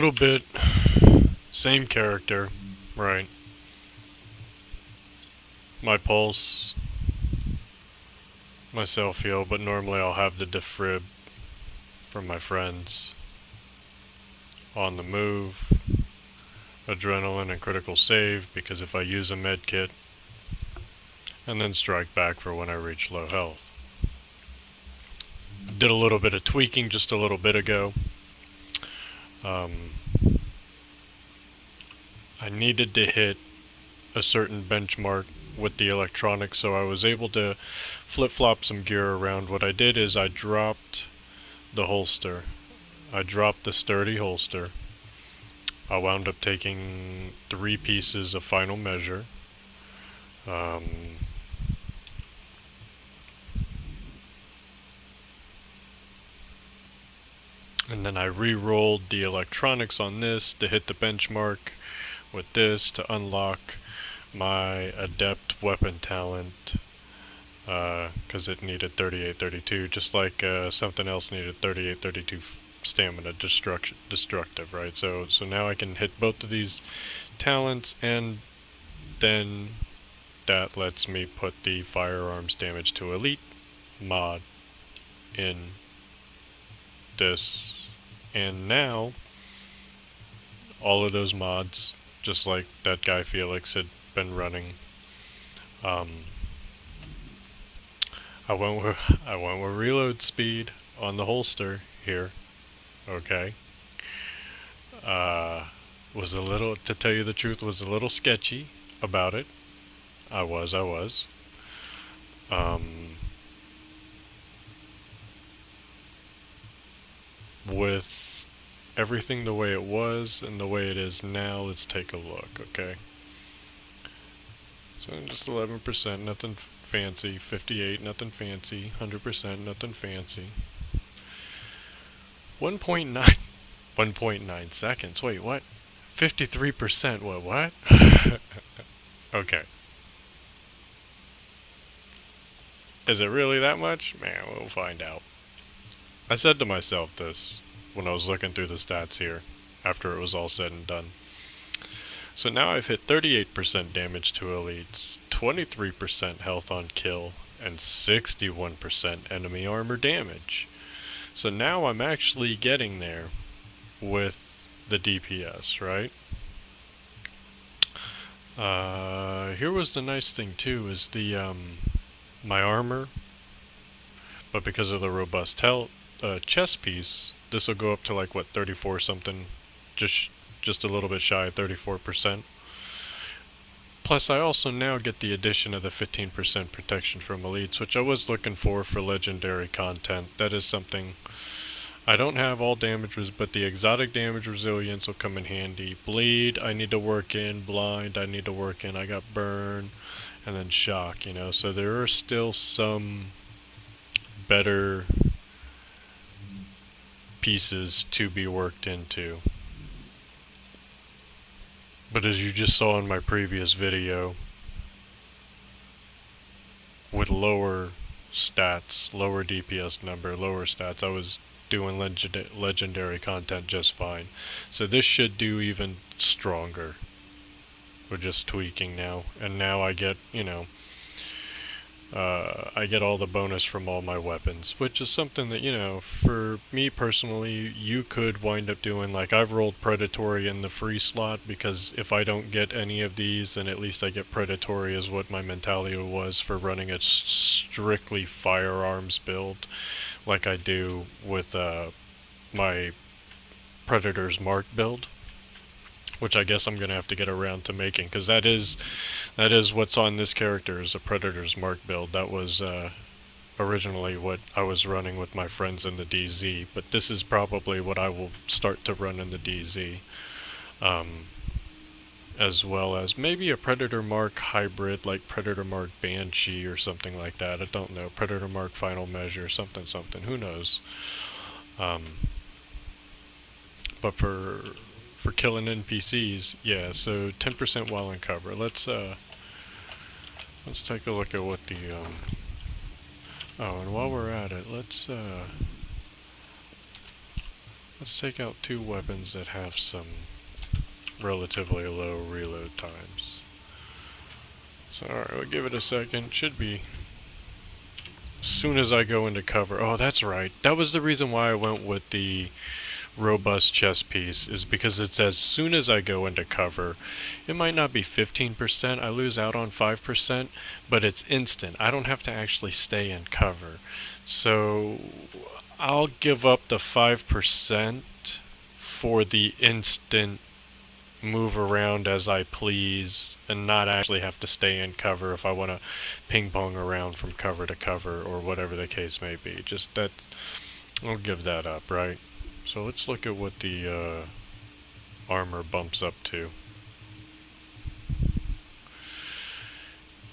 Little bit, same character, right? My pulse, my self heal, but normally I'll have the defrib from my friends. On the move, adrenaline and critical save, because if I use a med kit, and then strike back for when I reach low health. Did a little bit of tweaking just a little bit ago. I needed to hit a certain benchmark with the electronics, so I was able to flip-flop some gear around. What I did is I dropped the holster. I dropped the sturdy holster. I wound up taking 3 pieces of final measure. And then I re-rolled the electronics on this to hit the benchmark with this to unlock my adept weapon talent, because it needed 3832, just like something else needed 3832 stamina destructive, right? So now I can hit both of these talents, and then that lets me put the firearms damage to elite mod in this. And now, all of those mods, just like that guy Felix had been running, I went with reload speed on the holster here. Okay. Was a little, to tell you the truth, was a little sketchy about it. I was. With everything the way it was and the way it is now, let's take a look, okay? So just 11%, nothing fancy. 58, nothing fancy. 100%, nothing fancy. 1.9, 1.9 seconds. Wait, what? 53%. What? Okay. Is it really that much? Man, we'll find out. I said to myself this when I was looking through the stats here, after it was all said and done. So now I've hit 38% damage to elites, 23% health on kill, and 61% enemy armor damage. So now I'm actually getting there with the DPS, right? Here was the nice thing too, is the my armor, but because of the robust chest piece, this will go up to like what, 34 something, just a little bit shy of 34%. Plus I also now get the addition of the 15% protection from elites, which I was looking for legendary content. That is something I don't have. All damage, but the exotic damage resilience will come in handy. Bleed I need to work in, blind I need to work in, I got burn, and then shock, you know, so there are still some better pieces to be worked into. But as you just saw in my previous video, with lower stats, lower DPS number, lower stats, I was doing legendary content just fine. So this should do even stronger. We're just tweaking now, and now I get, you know, I get all the bonus from all my weapons, which is something that, you know, for me personally, you could wind up doing. Like, I've rolled Predatory in the free slot, because if I don't get any of these, then at least I get Predatory, is what my mentality was for running a strictly firearms build, like I do with my Predator's Mark build, which I guess I'm going to have to get around to making, because that is what's on this character, is a Predator's Mark build. That was originally what I was running with my friends in the DZ, but this is probably what I will start to run in the DZ, as well as maybe a Predator Mark hybrid, like Predator Mark Banshee or something like that. I don't know, Predator Mark Final Measure, something, who knows. But for killing NPCs, yeah, so 10% while in cover. Let's take a look at what the, oh, and while we're at it, let's Let's take out two weapons that have some relatively low reload times. So alright, we'll give it a second. Should be as soon as I go into cover. Oh, that's right. That was the reason why I went with the robust chest piece, is because it's as soon as I go into cover. It might not be 15%, I lose out on 5%, but it's instant. I don't have to actually stay in cover. So I'll give up the 5% for the instant move around as I please and not actually have to stay in cover if I want to ping pong around from cover to cover or whatever the case may be. Just that, I'll give that up, right? So let's look at what the armor bumps up to.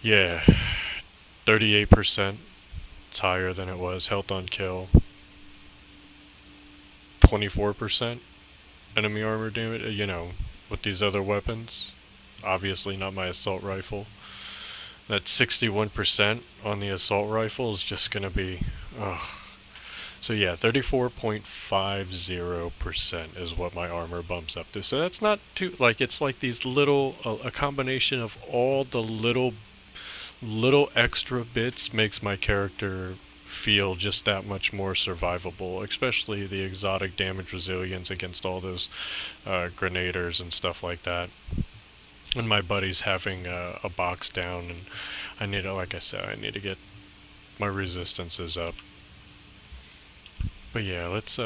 Yeah, 38%. It's higher than it was. Health on kill, 24% enemy armor damage, you know, with these other weapons. Obviously not my assault rifle. That 61% on the assault rifle is just gonna be, ugh. So yeah, 34.50% is what my armor bumps up to. So that's not too, like, it's like these little, a combination of all the little extra bits makes my character feel just that much more survivable, especially the exotic damage resilience against all those grenaders and stuff like that. And my buddy's having a box down, and I need to, like I said, I need to get my resistances up. But yeah, let's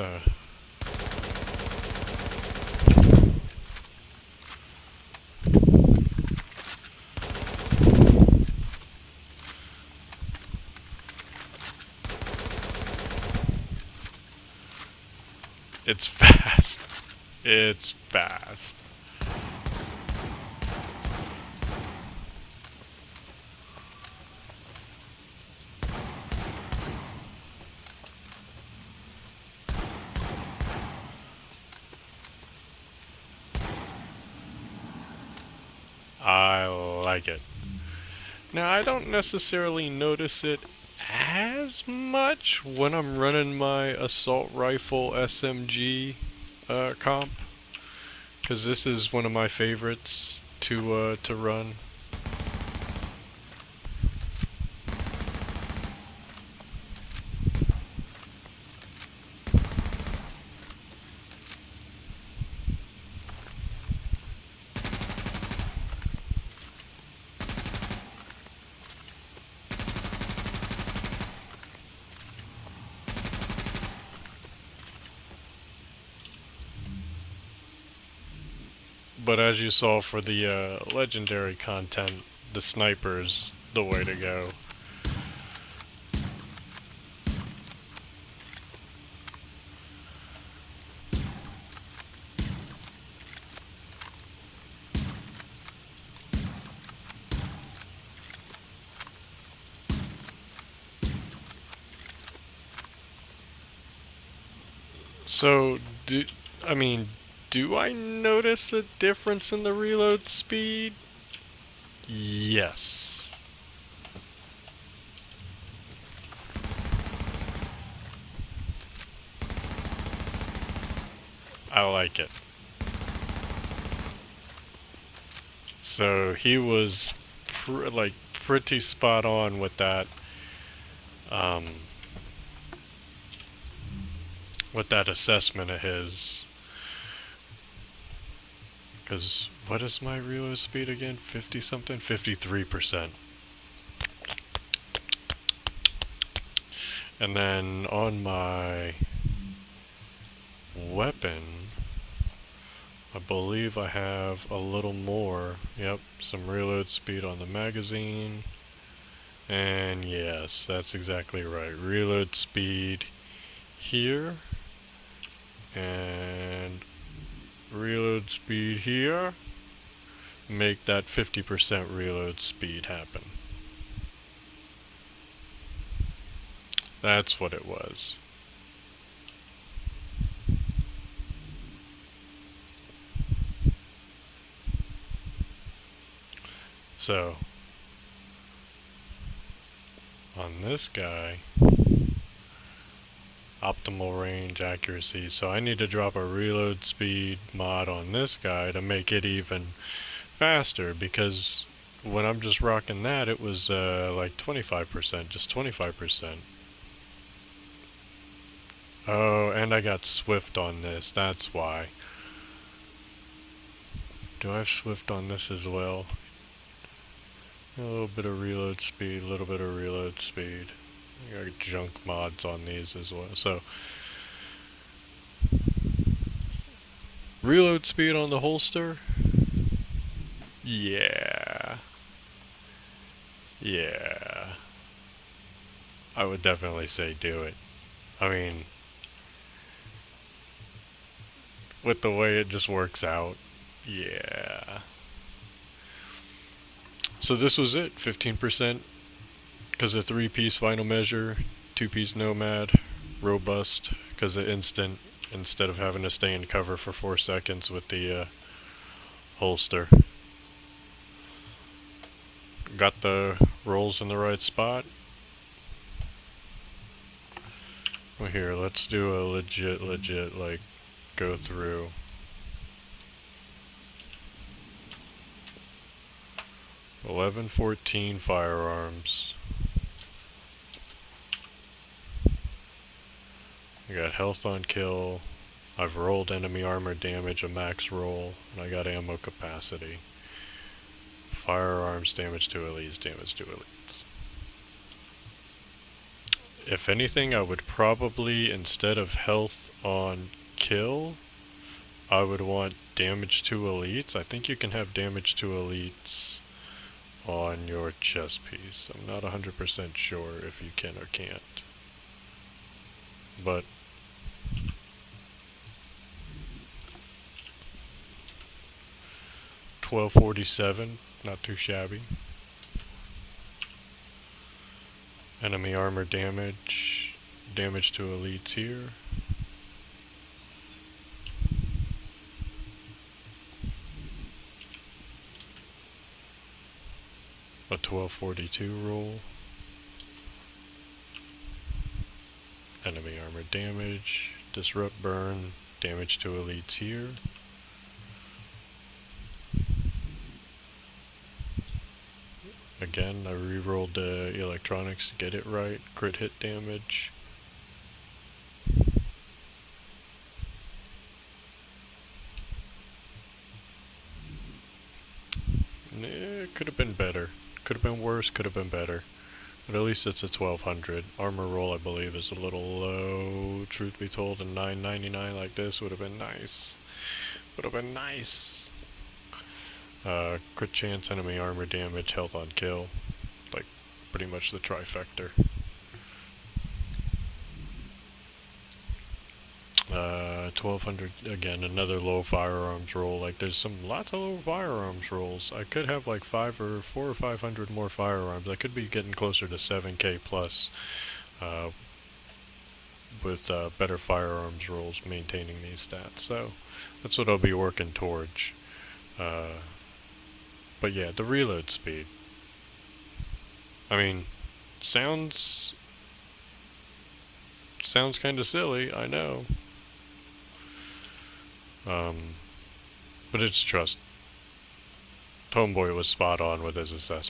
it's fast. It's fast. I like it. Now, I don't necessarily notice it as much when I'm running my assault rifle SMG comp, because this is one of my favorites to run. But as you saw for the legendary content, the sniper's the way to go. So, I mean, do I notice a difference in the reload speed? Yes. I like it. So he was pretty spot on with that. With that assessment of his. Because what is my reload speed again? 50 something? 53%. And then on my weapon, I believe I have a little more. Yep, some reload speed on the magazine. And yes, that's exactly right. Reload speed here. And reload speed here. Make that 50% reload speed happen. That's what it was. So, on this guy, optimal range, accuracy. So I need to drop a reload speed mod on this guy to make it even faster, because when I'm just rocking that, it was like 25%, just 25%. Oh, and I got Swift on this, that's why. Do I have Swift on this as well? A little bit of reload speed, a little bit of reload speed. I got junk mods on these as well. So, reload speed on the holster? Yeah. Yeah. I would definitely say do it. I mean, with the way it just works out, yeah. So this was it, 15%, because of 3-piece final measure, 2-piece nomad, robust, because of instant, instead of having to stay in cover for 4 seconds with the holster. Got the rolls in the right spot. Well, here, let's do a legit, like, go through. $11.14 firearms. I got health on kill. I've rolled enemy armor damage, a max roll, and I got ammo capacity. Firearms damage to elites, damage to elites. If anything, I would probably, instead of health on kill, I would want damage to elites. I think you can have damage to elites on your chest piece. I'm not 100% sure if you can or can't. But $12.47, not too shabby. Enemy armor damage, damage to elites here. A 1242 roll. Enemy armor damage, disrupt burn, damage to elites here. Again, I re-rolled the electronics to get it right. Crit hit damage. It could have been better. Could have been worse, could have been better. But at least it's a 1200. Armor roll, I believe, is a little low. Truth be told, a 999 like this would have been nice. Would have been nice. Crit chance, enemy armor damage, health on kill. Like, pretty much the trifecta. 1200, again, another low firearms roll. Like, there's lots of low firearms rolls. I could have like 4 or 500 more firearms. I could be getting closer to 7k plus with better firearms rolls maintaining these stats. So that's what I'll be working towards. But yeah, the reload speed. I mean, sounds kind of silly, I know. But it's trust. Homeboy was spot on with his assessment.